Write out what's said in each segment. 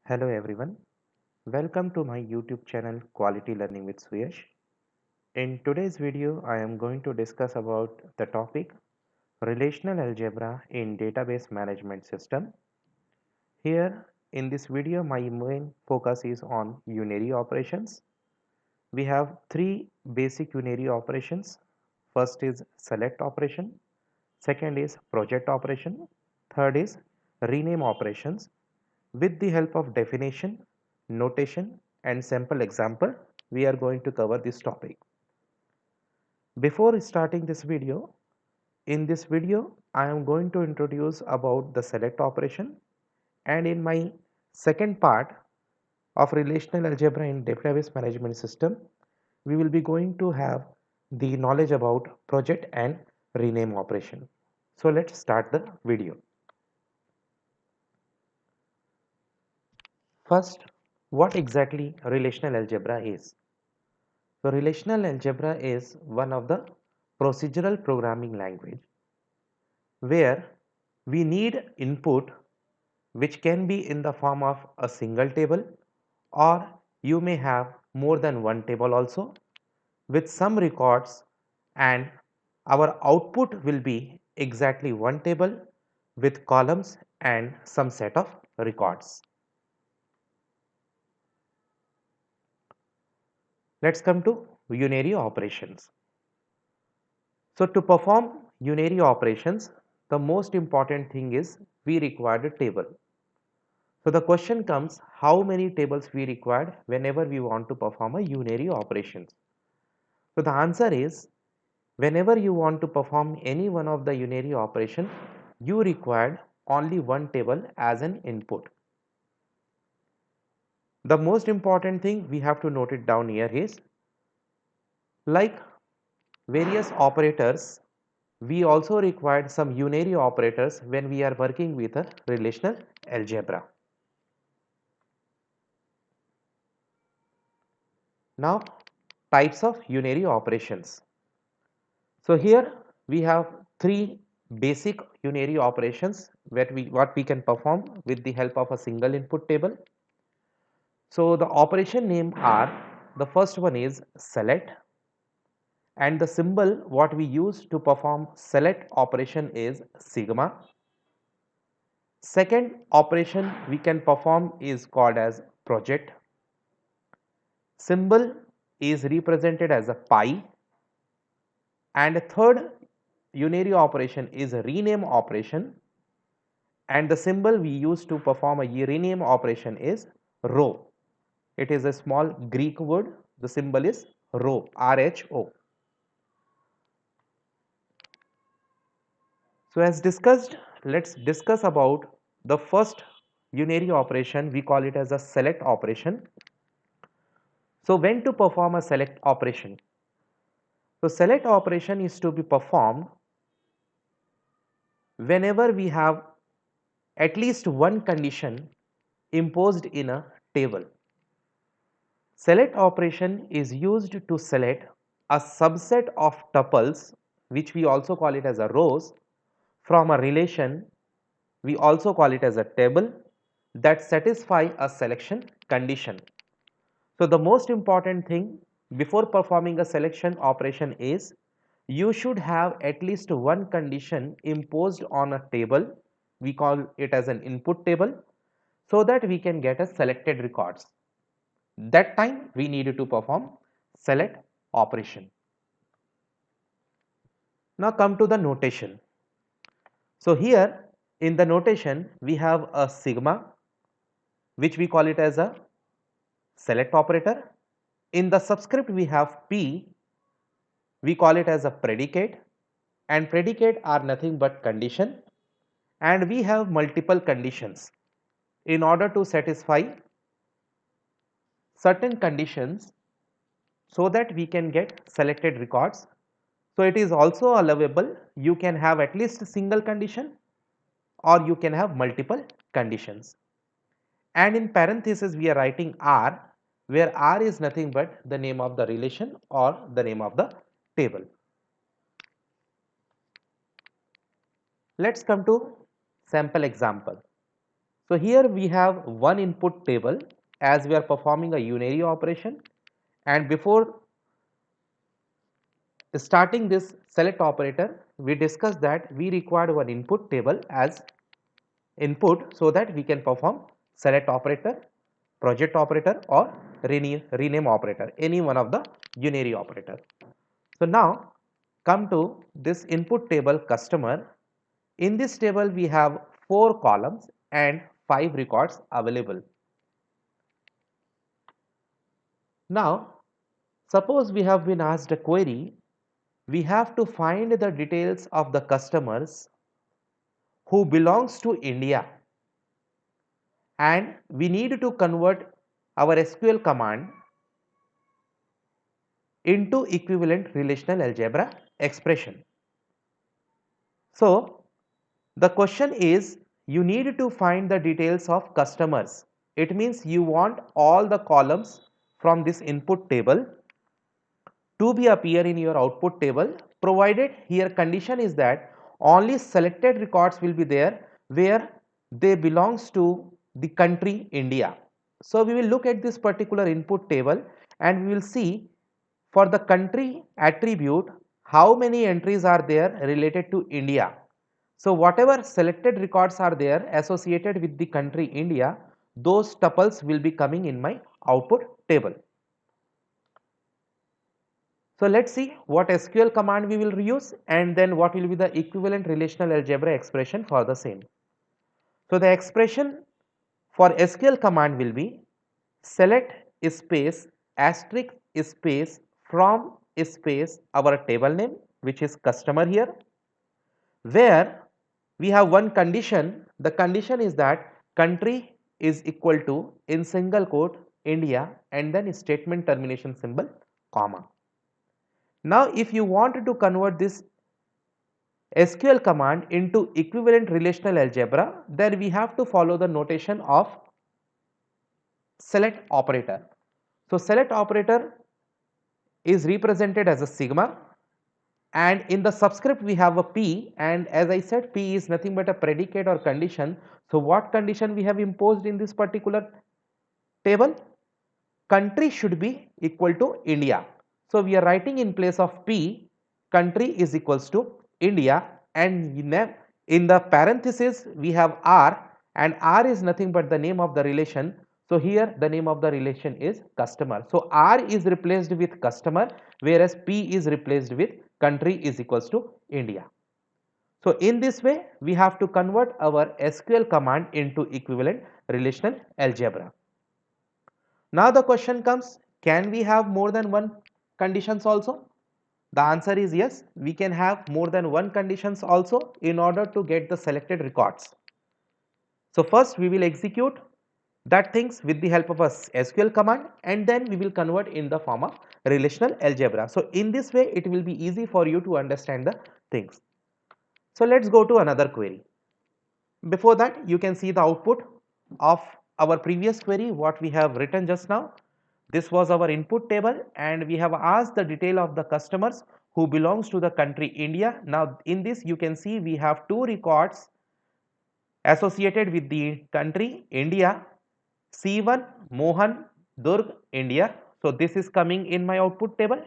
Hello everyone, welcome to my YouTube channel Quality Learning with Suyash. In today's video, I am going to discuss about the topic Relational Algebra in Database Management System. Here in this video, my main focus is on unary operations. We have three basic unary operations. First is select operation, second is project operation, third is rename operations. With the help of definition, notation and sample example, we are going to cover this topic. Before starting this video, in this video I am going to introduce about the select operation, and in my second part of relational algebra in database management system, we will be going to have the knowledge about project and rename operation. So let's start the video. First, what exactly relational algebra is? So relational algebra is one of the procedural programming language where we need input which can be in the form of a single table, or you may have more than one table also with some records, and our output will be exactly one table with columns and some set of records. Let's come to unary operations. So to perform unary operations, the most important thing is we require a table. So the question comes, how many tables we require whenever we want to perform a unary operations? So the answer is, whenever you want to perform any one of the unary operation, you require only one table as an input. The most important thing we have to note it down here is, like various operators, we also required some unary operators when we are working with a relational algebra. Now, types of unary operations. So here we have three basic unary operations what we can perform with the help of a single input table. So the operation name are, the first one is select, and the symbol what we use to perform select operation is sigma. Second operation we can perform is called as project. Symbol is represented as a pi, and third unary operation is a rename operation, and the symbol we use to perform a rename operation is rho. It is a small Greek word. The symbol is rho, R-H-O. So as discussed, let's discuss about the first unary operation. We call it as a select operation. So when to perform a select operation? So select operation is to be performed whenever we have at least one condition imposed in a table. Select operation is used to select a subset of tuples, which we also call it as a rows, from a relation. We also call it as a table that satisfy a selection condition. So the most important thing before performing a selection operation is you should have at least one condition imposed on a table. We call it as an input table, so that we can get a selected records. That time we need to perform select operation. Now come to the notation. So here in the notation we have a sigma, which we call it as a select operator. In the subscript we have p, we call it as a predicate, and predicate are nothing but condition, and we have multiple conditions. In order to satisfy certain conditions so that we can get selected records. So it is also allowable, you can have at least a single condition or you can have multiple conditions. And in parenthesis we are writing R, where R is nothing but the name of the relation or the name of the table. Let's come to sample example. So here we have one input table as we are performing a unary operation, and before starting this select operator, we discussed that we required one input table as input so that we can perform select operator, project operator or rename operator, any one of the unary operator. So now come to this input table customer. In this table we have 4 columns and 5 records available. Now suppose we have been asked a query, we have to find the details of the customers who belongs to India, and we need to convert our SQL command into equivalent relational algebra expression. So the question is, you need to find the details of customers. It means you want all the columns from this input table to be appear in your output table, provided here condition is that only selected records will be there where they belongs to the country India. So we will look at this particular input table and we will see for the country attribute how many entries are there related to India. So whatever selected records are there associated with the country India, those tuples will be coming in my output table. So let's see what SQL command we will reuse and then what will be the equivalent relational algebra expression for the same. So the expression for SQL command will be select space asterisk space from space our table name, which is customer here, where we have one condition. The condition is that country is equal to in single quote India and then statement termination symbol comma. Now if you want to convert this SQL command into equivalent relational algebra, then we have to follow the notation of select operator. So select operator is represented as a sigma, and in the subscript we have a P, and as I said P is nothing but a predicate or condition. So what condition we have imposed in this particular table? Country should be equal to India. So we are writing in place of P, country is equals to India, and in the parenthesis we have R, and R is nothing but the name of the relation. So here the name of the relation is customer. So R is replaced with customer, whereas P is replaced with country is equals to India. So in this way we have to convert our SQL command into equivalent relational algebra. Now the question comes, can we have more than one conditions also? The answer is yes, we can have more than one conditions also in order to get the selected records. So first we will execute that things with the help of a SQL command, and then we will convert in the form of relational algebra. So in this way it will be easy for you to understand the things. So let's go to another query. Before that, you can see the output of our previous query what we have written just now. This was our input table and we have asked the detail of the customers who belongs to the country India. Now in this you can see we have 2 records associated with the country India, C1 Mohan Durg India. So this is coming in my output table,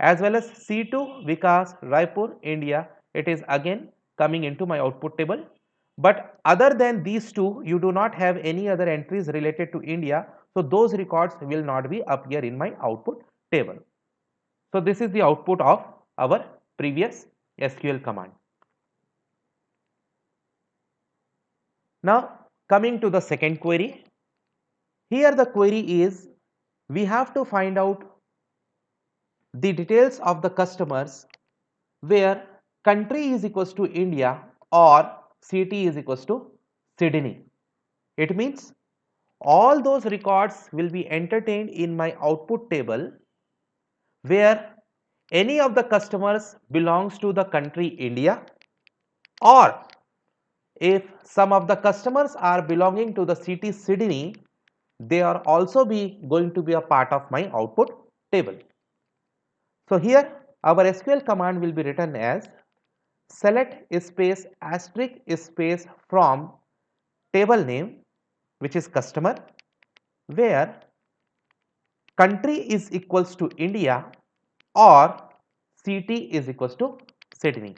as well as C2 Vikas Raipur India. It is again coming into my output table. But other than these two, you do not have any other entries related to India. So those records will not be appear in my output table. So this is the output of our previous SQL command. Now coming to the second query. Here the query is, we have to find out the details of the customers where country is equals to India or city is equals to Sydney. It means all those records will be entertained in my output table where any of the customers belongs to the country India, or if some of the customers are belonging to the city Sydney, they are also going to be a part of my output table. So here our SQL command will be written as select space asterisk space from table name which is customer, where country is equals to India or city is equals to Sydney.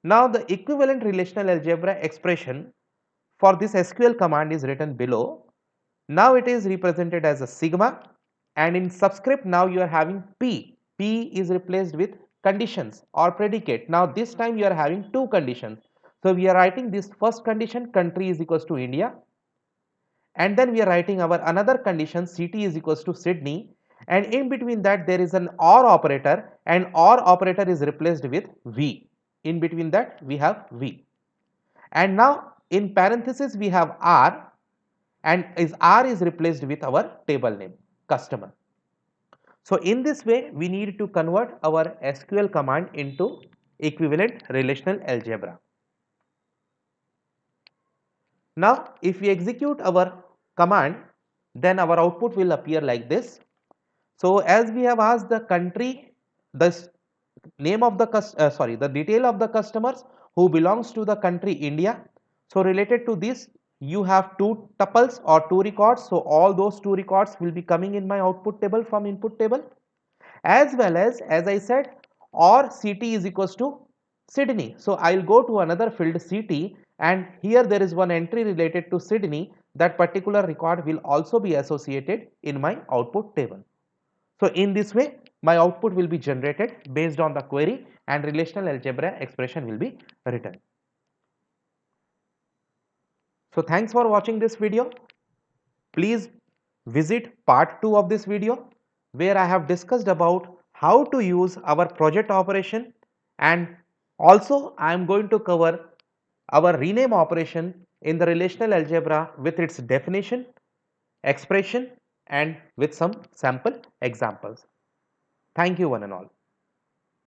Now the equivalent relational algebra expression for this SQL command is written below. Now it is represented as a sigma, and in subscript now you are having P. P is replaced with conditions or predicate. Now this time you are having two conditions. So we are writing this first condition, country is equals to India, and then we are writing our another condition, city is equals to Sydney, and in between that there is an OR operator, and OR operator is replaced with V. In between that we have V, and now in parenthesis we have R, and R is replaced with our table name customer. So in this way we need to convert our SQL command into equivalent relational algebra. Now if we execute our command, then our output will appear like this. So as we have asked the country, the name of the the detail of the customers who belongs to the country India. So related to this you have two tuples or two records. So all those two records will be coming in my output table from input table, as well as I said, or city is equals to Sydney. So I will go to another field city, and here there is one entry related to Sydney. That particular record will also be associated in my output table. So in this way my output will be generated based on the query, and relational algebra expression will be written. So thanks for watching this video. Please visit part 2 of this video, where I have discussed about how to use our project operation, and also I am going to cover our rename operation in the relational algebra with its definition, expression, and with some sample examples. Thank you one and all.